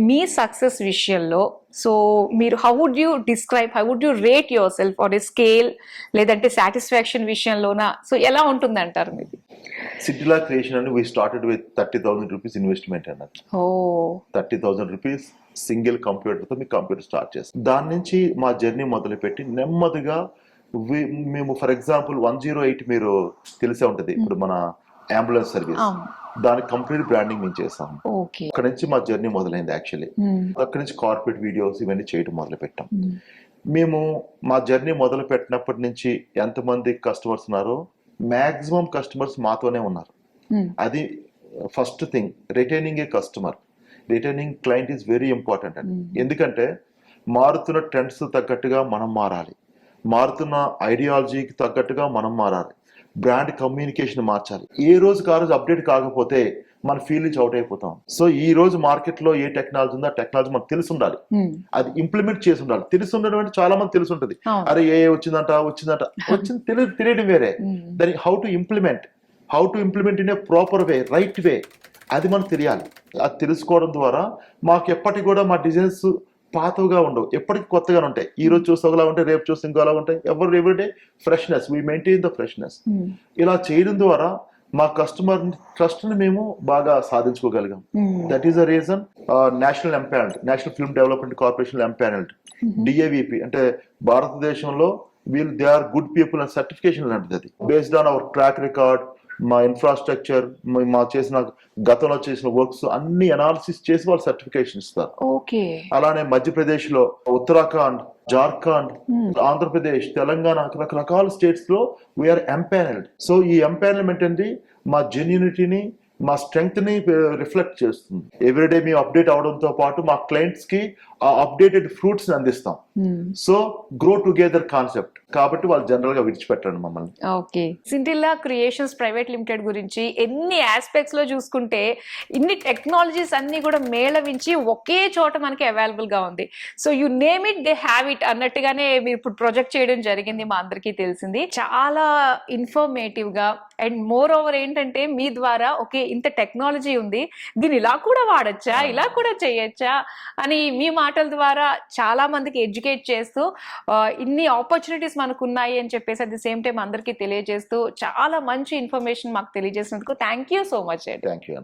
మీ success విషయంలో so మీరు how would you rate yourself on a scale, లేదంటే satisfaction విషయంలోనా, సో ఎలా ఉంటుంది అంటారు మీది? సిటీలా క్రియేషన్ అని we started with 30,000 rupees investment అన్నది. 30,000 రూపీస్ సింగిల్ కంప్యూటర్తో మీ కంప్యూటర్ స్టార్ట్ చేస్తాం. దాని నుంచి మా జర్నీ మొదలుపెట్టి నెమ్మదిగా మేము ఫర్ ఎగ్జాంపుల్ 108 మీరు తెలిసే ఉంటది, ఇప్పుడు మన అంబులెన్స్ సర్వీస్, దానికి కంప్లీట్ బ్రాండింగ్ మేము చేసాం. అక్కడ నుంచి మా జర్నీ మొదలైంది యాక్చువల్లీ. అక్కడి నుంచి కార్పొరేట్ వీడియోస్ ఇవన్నీ చేయడం మొదలు పెట్టాం. మేము మా జర్నీ మొదలు పెట్టినప్పటి నుంచి ఎంతమంది కస్టమర్స్ ఉన్నారో మాక్సిమం కస్టమర్స్ మాతోనే ఉన్నారు. అది first thing. Retaining A customer, retaining client is very important అండి. ఎందుకంటే మారుతున్న ట్రెండ్స్ తగ్గట్టుగా మనం మారాలి, మారుతున్న ఐడియాలజీకి తగ్గట్టుగా మనం మారాలి, బ్రాండ్ కమ్యూనికేషన్ మార్చాలి. ఏ రోజుకి ఆ రోజు అప్డేట్ కాకపోతే మన ఫీల్డ్ నుంచి అవుట్ అయిపోతాం. సో ఈ రోజు మార్కెట్ లో ఏ టెక్నాలజీ ఉందో ఆ టెక్నాలజీ మనకు తెలిసి ఉండాలి, అది ఇంప్లిమెంట్ చేసి ఉండాలి. తెలిసి ఉండడం అంటే చాలా మంది తెలిసి ఉంటుంది, అరే ఏ వచ్చిందంట తెలియడం వేరే. దాన్ని how to implement in a proper way, right way, అది మనకు తెలియాలి. అది తెలుసుకోవడం ద్వారా మాకు ఎప్పటికి కూడా మా డిజైన్స్ పాతగా ఉండవు, ఎప్పటికీ కొత్తగానే ఉంటాయి. ఈ రోజు చూస్తే ఒకలా ఉంటాయి, రేపు చూస్తే ఇంకోలా ఉంటాయి. Everyday freshness, we maintain the freshness. ఇలా చేయడం ద్వారా మా కస్టమర్ ట్రస్ట్ ని మేము బాగా సాధించుకోగలిగాం. That is the reason national national film development corporation empanelled, DAVP అంటే భారతదేశంలో they are good people and certification లాంటిది. అది based on our track record, మా ఇన్ఫ్రాస్ట్రక్చర్, మా చేసిన గతంలో చేసిన వర్క్స్ అన్ని అనాలిసిస్ చేసి వాళ్ళు సర్టిఫికేషన్ ఇస్తారు. అలానే మధ్యప్రదేశ్ లో, ఉత్తరాఖండ్, జార్ఖండ్, ఆంధ్రప్రదేశ్, తెలంగాణ, రకరకాల స్టేట్స్ లో వీఆర్ ఎంపానల్డ్. సో ఈ ఎంపానల్మెంట్ అనేది మా జెన్యూనిటీని, మా స్ట్రెంగ్త్ ని రిఫ్లెక్ట్ చేస్తుంది. ఎవ్రీడే మేము అప్డేట్ అవడంతో పాటు మా క్లయింట్స్ కి ఆ అప్డేటెడ్ ఫ్రూట్స్ అందిస్తాం. సో గ్రో టుగెదర్ కాన్సెప్ట్ కాబట్టి వాళ్ళు జనరల్ గా విడిచిపెట్టండి మమ్మల్ని. Okay, Scintilla creations private limited గురించి ఎన్ని ఆస్పెక్ట్స్ లో చూసుకుంటే ఇన్ని టెక్నాలజీస్ అన్ని కూడా మేళవించి ఒకే చోట మనకి అవైలబుల్ గా ఉంది. So you name it they have it అన్నట్టుగానే మీరు ఇప్పుడు ప్రొజెక్ట్ చేయడం జరిగింది, మా అందరికీ తెలిసింది. చాలా ఇన్ఫర్మేటివ్ గా అండ్ మోర్ ఓవర్ ఏంటంటే మీ ద్వారా ఓకే ఇంత టెక్నాలజీ ఉంది, దీన్ని ఇలా కూడా వాడచ్చా, ఇలా కూడా చేయొచ్చా అని మీ మాటల ద్వారా చాలా మందికి ఎడ్యుకేట్ చేస్తూ ఇన్ని ఆపర్చునిటీస్ మనకు ఉన్నాయి అని చెప్పేసి అట్ ది సేమ్ టైం అందరికీ తెలియజేస్తూ చాలా మంచి ఇన్ఫర్మేషన్ మాకు తెలియజేసినందుకు thank you so much. Thank you.